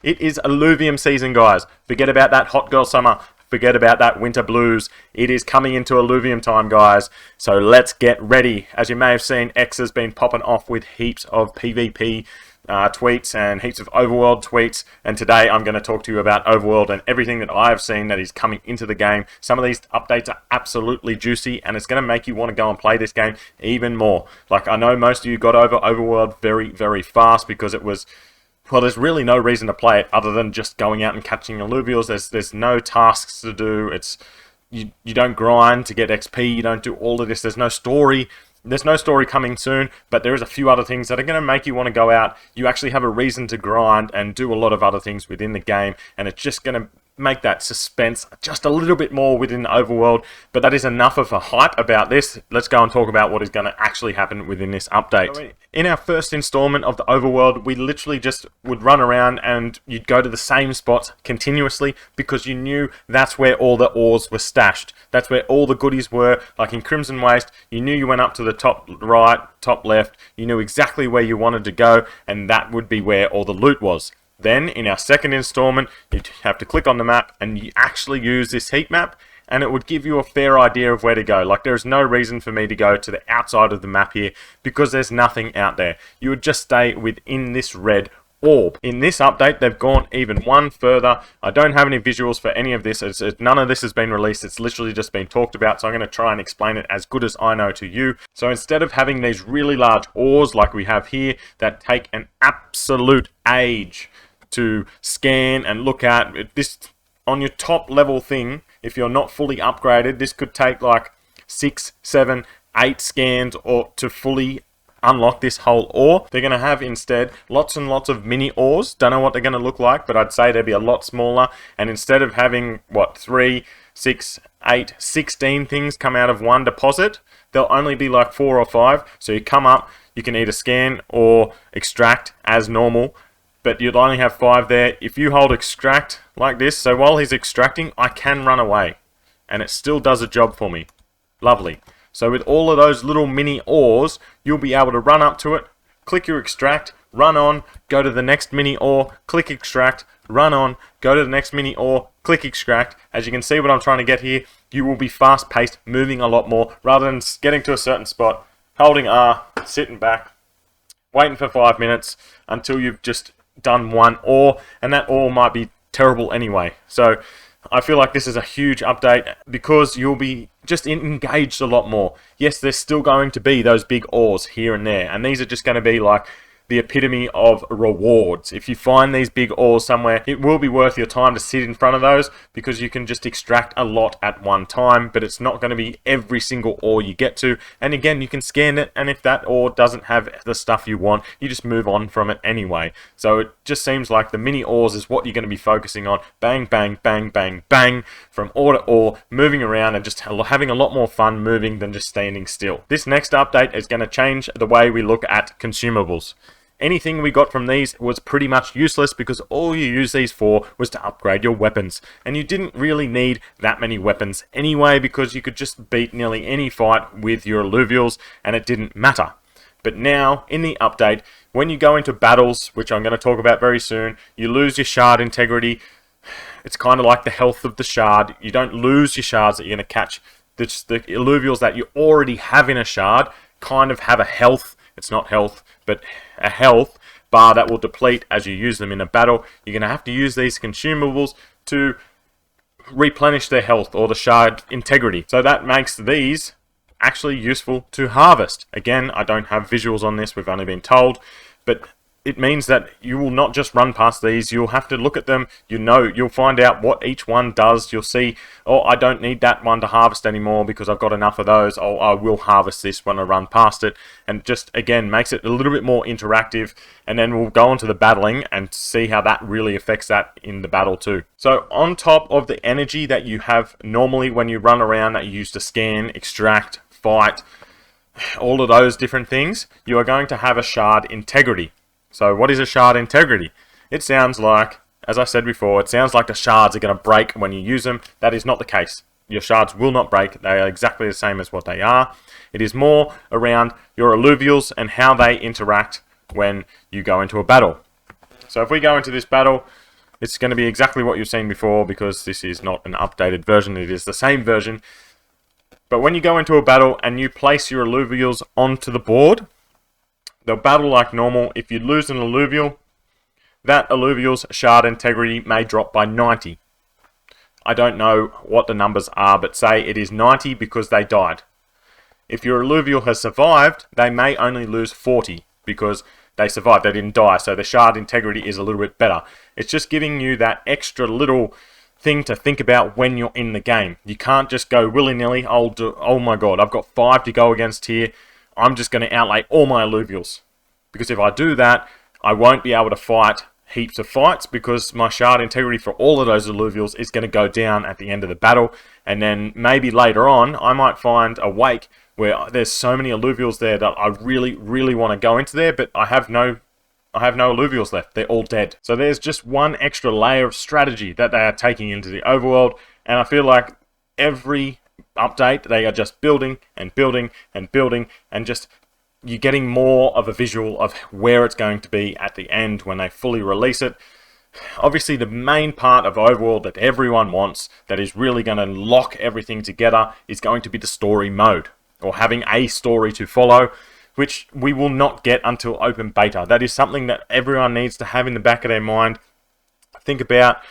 It is alluvium season, guys. Forget about that hot girl summer. Forget about that winter blues. It is coming into alluvium time, guys. So let's get ready. As you may have seen, X has been popping off with heaps of PvP tweets and heaps of overworld tweets. And today I'm going to talk to you about overworld and everything that I have seen that is coming into the game. Some of these updates are absolutely juicy, and it's going to make you want to go and play this game even more. Like, I know most of you got over overworld very, very fast because it was... well, there's really no reason to play it other than just going out and catching alluvials. There's no tasks to do. It's you don't grind to get XP. You don't do all of this. There's no story. There's no story coming soon, but there is a few other things that are going to make you want to go out. You actually have a reason to grind and do a lot of other things within the game, and it's just going to make that suspense just a little bit more within the overworld. But that is enough of a hype about this. Let's go and talk about what is going to actually happen within this update. So in our first installment of the overworld, we literally just would run around and you'd go to the same spots continuously because you knew that's where all the ores were stashed. That's where all the goodies were. Like in Crimson Waste, you knew you went up to the top right, top left. You knew exactly where you wanted to go, and that would be where all the loot was. Then, in our second installment, you'd have to click on the map and you actually use this heat map, and it would give you a fair idea of where to go. Like, there's no reason for me to go to the outside of the map here because there's nothing out there. You would just stay within this red orb. In this update, they've gone even one further. I don't have any visuals for any of this. None of this has been released. It's literally just been talked about, so I'm going to try and explain it as good as I know to you. So instead of having these really large ores like we have here that take an absolute age to scan and look at, this on your top level thing, if you're not fully upgraded, this could take like 6, 7, 8 scans or to fully unlock this whole ore. They're going to have instead lots and lots of mini ores. Don't know what they're going to look like, but I'd say they'd be a lot smaller. And instead of having, what, 3, 6, 8, 16 things come out of one deposit, they'll only be like 4 or 5. So you come up, you can either scan or extract as normal, but you'd only have 5 there. If you hold extract like this, so while he's extracting, I can run away, and it still does a job for me. Lovely. So with all of those little mini ores, you'll be able to run up to it, click your extract, run on, go to the next mini ore, click extract, run on, go to the next mini ore, click extract. As you can see what I'm trying to get here, you will be fast-paced, moving a lot more, rather than getting to a certain spot, holding R, sitting back, waiting for 5 minutes until you've just done one ore, and that ore might be terrible anyway. So I feel like this is a huge update because you'll be just engaged a lot more. Yes, there's still going to be those big ores here and there, and these are just going to be like the epitome of rewards. If you find these big ores somewhere, it will be worth your time to sit in front of those because you can just extract a lot at one time, but it's not going to be every single ore you get to. And again, you can scan it, and if that ore doesn't have the stuff you want, you just move on from it anyway. So it just seems like the mini ores is what you're going to be focusing on. Bang, bang, bang, bang, bang, from ore to ore, moving around and just having a lot more fun moving than just standing still. This next update is going to change the way we look at consumables. Anything we got from these was pretty much useless because all you used these for was to upgrade your weapons. And you didn't really need that many weapons anyway because you could just beat nearly any fight with your alluvials and it didn't matter. But now, in the update, when you go into battles, which I'm going to talk about very soon, you lose your shard integrity. It's kind of like the health of the shard. You don't lose your shards that you're going to catch. The alluvials that you already have in a shard kind of have a health. It's not health, but a health bar that will deplete as you use them in a battle. You're going to have to use these consumables to replenish their health or the shard integrity. So that makes these actually useful to harvest. Again, I don't have visuals on this, we've only been told, but it means that you will not just run past these, you'll have to look at them, you'll find out what each one does, you'll see, oh, I don't need that one to harvest anymore because I've got enough of those, oh, I will harvest this when I run past it, and just, again, makes it a little bit more interactive, and then we'll go on to the battling and see how that really affects that in the battle too. So, on top of the energy that you have normally when you run around that you use to scan, extract, fight, all of those different things, you are going to have a shard integrity. So what is a shard integrity? It sounds like, as I said before, it sounds like the shards are going to break when you use them. That is not the case. Your shards will not break. They are exactly the same as what they are. It is more around your alluvials and how they interact when you go into a battle. So if we go into this battle, It's going to be exactly what you've seen before because this is not an updated version. It is the same version. But when you go into a battle and you place your alluvials onto the board, they'll battle like normal. If you lose an alluvial, that alluvial's shard integrity may drop by 90. I don't know what the numbers are, but say it is 90 because they died. If your alluvial has survived, they may only lose 40 because they survived, they didn't die, so the shard integrity is a little bit better. It's just giving you that extra little thing to think about when you're in the game. You can't just go willy-nilly, oh my god, I've got 5 to go against here, I'm just going to outlay all my alluvials. Because if I do that, I won't be able to fight heaps of fights because my shard integrity for all of those alluvials is going to go down at the end of the battle. And then maybe later on, I might find a wake where there's so many alluvials there that I really, really want to go into there, but I have no alluvials left. They're all dead. So there's just one extra layer of strategy that they are taking into the overworld, and I feel like every update they are just building and building and building, and just you're getting more of a visual of where it's going to be at the end when they fully release it. Obviously, the main part of overworld that everyone wants, that is really going to lock everything together, is going to be the story mode, or having a story to follow, which we will not get until open beta. That is something that everyone needs to have in the back of their mind. Think about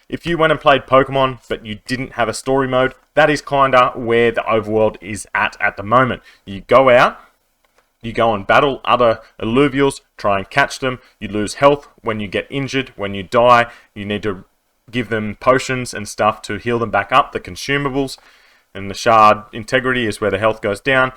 if you went and played Pokemon, but you didn't have a story mode, that is kinda where the overworld is at the moment. You go out, you go and battle other alluvials, try and catch them, you lose health when you get injured, when you die, you need to give them potions and stuff to heal them back up, the consumables. And the shard integrity is where the health goes down.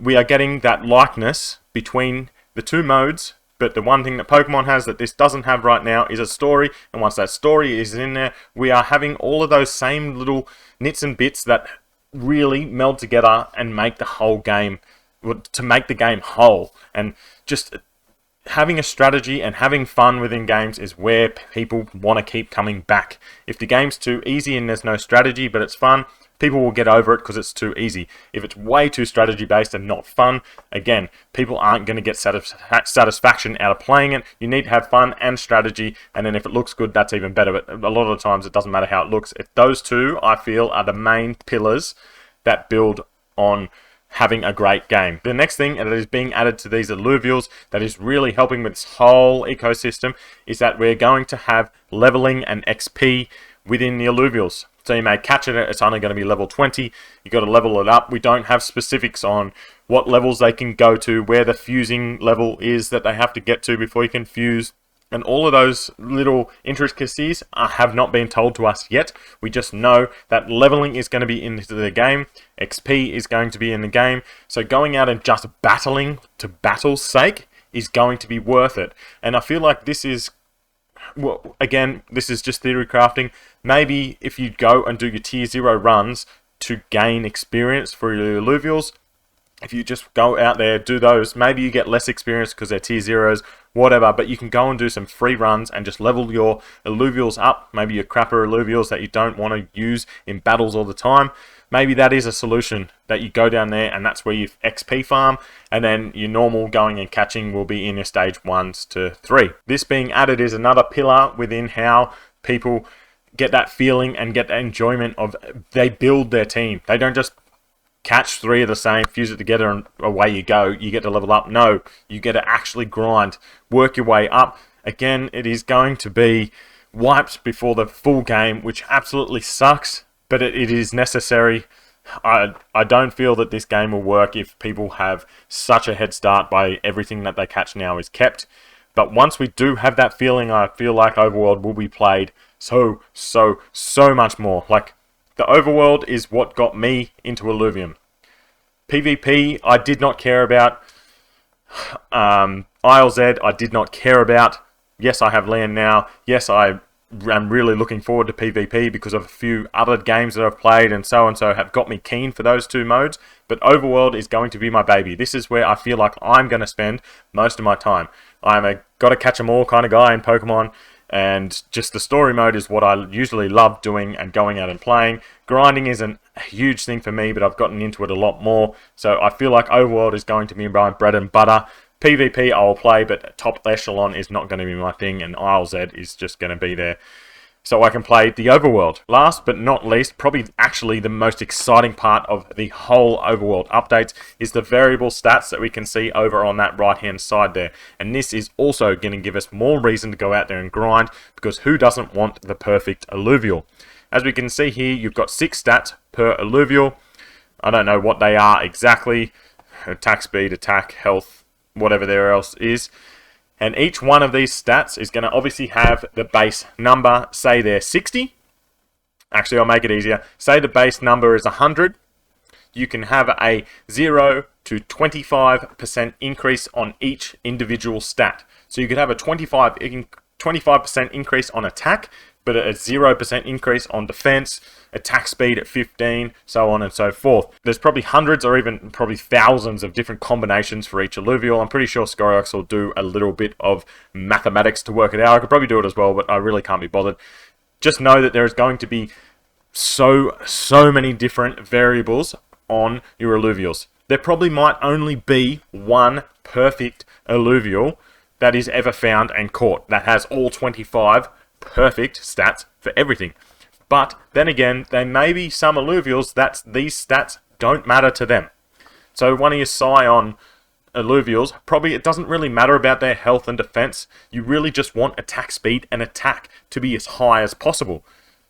We are getting that likeness between the two modes, but the one thing that Pokemon has that this doesn't have right now is a story, and once that story is in there, we are having all of those same little nits and bits that really meld together and make the whole game, to make the game whole. And just having a strategy and having fun within games is where people want to keep coming back. If the game's too easy and there's no strategy but it's fun, people will get over it because it's too easy. If it's way too strategy based and not fun, again, people aren't going to get satisfaction out of playing it. You need to have fun and strategy, and then if it looks good, that's even better. But a lot of the times it doesn't matter how it looks. If those two, I feel, are the main pillars that build on having a great game. The next thing that is being added to these alluvials that is really helping with this whole ecosystem is that we're going to have leveling and XP within the alluvials. So you may catch it, it's only going to be level 20, you got to level it up. We don't have specifics on what levels they can go to, where the fusing level is that they have to get to before you can fuse. And all of those little intricacies have not been told to us yet. We just know that leveling is going to be in the game, XP is going to be in the game, so going out and just battling to battle's sake is going to be worth it. And I feel like this is, well, again, this is just theory crafting. Maybe if you go and do your tier 0 runs to gain experience for your alluvials, if you just go out there, do those, maybe you get less experience because they're tier 0s, whatever, but you can go and do some free runs and just level your alluvials up, maybe your crapper alluvials that you don't want to use in battles all the time. Maybe that is a solution, that you go down there and that's where you XP farm, and then your normal going and catching will be in your stage 1s to 3. This being added is another pillar within how people get that feeling and get that enjoyment of, they build their team. They don't just catch 3 of the same, fuse it together, and away you go. You get to level up. No, you get to actually grind, work your way up. Again, it is going to be wiped before the full game, which absolutely sucks, but it is necessary. I don't feel that this game will work if people have such a head start by everything that they catch now is kept. But once we do have that feeling, I feel like Overworld will be played so much more. Like, the Overworld is what got me into Illuvium. PvP, I did not care about. ILZ, I did not care about. Yes, I have Leon now. Yes, I am really looking forward to PvP because of a few other games that I've played and so have got me keen for those 2 modes. But Overworld is going to be my baby. This is where I feel like I'm going to spend most of my time. I'm a gotta catch 'em all kind of guy in Pokemon. And just the story mode is what I usually love doing and going out and playing. Grinding isn't a huge thing for me, but I've gotten into it a lot more. So I feel like Overworld is going to be my bread and butter. PvP I will play, but top echelon is not going to be my thing, and ILZ is just going to be there so I can play the overworld. Last but not least, probably actually the most exciting part of the whole overworld updates is the variable stats that we can see over on that right hand side there. And this is also going to give us more reason to go out there and grind, because who doesn't want the perfect alluvial? As we can see here, you've got 6 stats per alluvial. I don't know what they are exactly. Attack speed, attack, health, whatever there else is. And each one of these stats is going to obviously have the base number. Say they're 60. Actually, I'll make it easier. Say the base number is 100. You can have a 0 to 25% increase on each individual stat. So you could have a 25% increase on attack, but a 0% increase on defense, attack speed at 15, so on and so forth. There's probably hundreds or even probably thousands of different combinations for each alluvial. I'm pretty sure Scoriox will do a little bit of mathematics to work it out. I could probably do it as well, but I really can't be bothered. Just know that there is going to be so many different variables on your alluvials. There probably might only be one perfect alluvial that is ever found and caught that has all 25 perfect stats for everything. But then again, there may be some alluvials that these stats don't matter to them. So one of your Scion alluvials, probably it doesn't really matter about their health and defense. You really just want attack speed and attack to be as high as possible.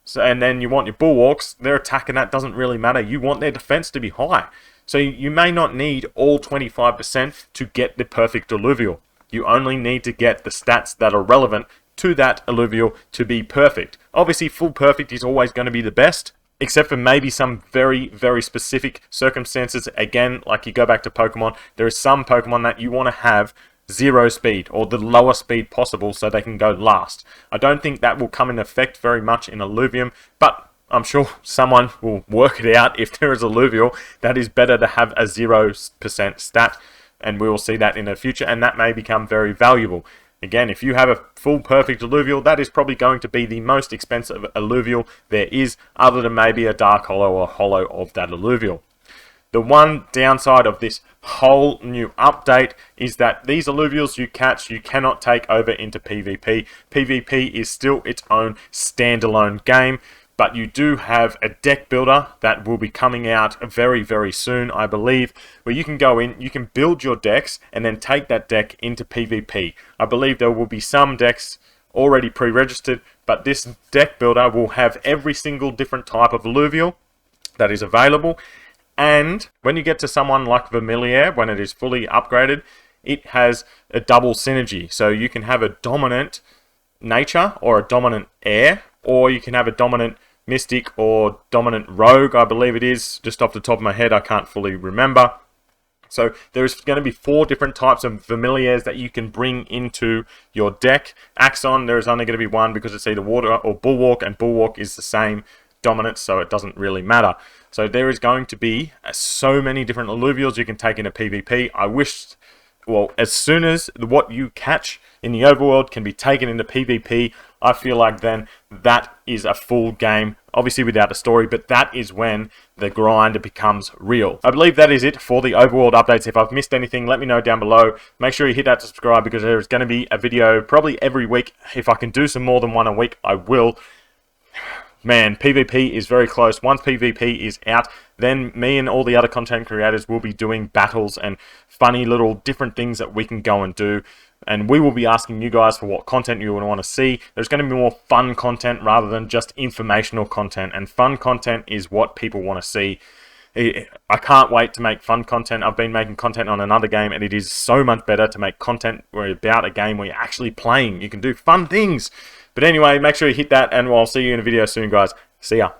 So, and then you want your Bulwarks, their attack and that doesn't really matter. You want their defense to be high. So you may not need all 25% to get the perfect alluvial. You only need to get the stats that are relevant to that alluvial to be perfect. Obviously, full perfect is always going to be the best, except for maybe some very specific circumstances. Again, like you go back to Pokemon, there is some Pokemon that you want to have 0 speed or the lower speed possible so they can go last. I don't think that will come in effect very much in Alluvium, but I'm sure someone will work it out. If there is alluvial, that is better to have a 0% stat, and we will see that in the future, and that may become very valuable. Again, if you have a full perfect alluvial, that is probably going to be the most expensive alluvial there is, other than maybe a dark hollow or hollow of that alluvial. The one downside of this whole new update is that these alluvials you catch, you cannot take over into PvP. PvP is still its own standalone game, but you do have a deck builder that will be coming out very soon, I believe, where you can go in, you can build your decks and then take that deck into PvP. I believe there will be some decks already pre-registered, but this deck builder will have every single different type of alluvial that is available. And when you get to someone like Vermilion, when it is fully upgraded, it has a double synergy. So you can have a dominant nature or a dominant air, or you can have a dominant mystic or dominant rogue, I believe it is. Just off the top of my head, I can't fully remember. So there's going to be 4 different types of Vermilions that you can bring into your deck. Axon, there is only going to be one because it's either Water or Bulwark, and Bulwark is the same dominance, so it doesn't really matter. So there is going to be so many different alluvials you can take into PvP. I wish, well, as soon as what you catch in the overworld can be taken into PvP, I feel like then that is a full game, obviously without a story, but that is when the grind becomes real. I believe that is it for the overworld updates. If I've missed anything, let me know down below. Make sure you hit that subscribe, because there is going to be a video probably every week. If I can do some more than one a week, I will. Man, PvP is very close. Once PvP is out, then me and all the other content creators will be doing battles and funny little different things that we can go and do. And we will be asking you guys for what content you want to see. There's going to be more fun content rather than just informational content. And fun content is what people want to see. I can't wait to make fun content. I've been making content on another game, and it is so much better to make content about a game where you're actually playing. You can do fun things. But anyway, make sure you hit that, and I'll see you in a video soon, guys. See ya.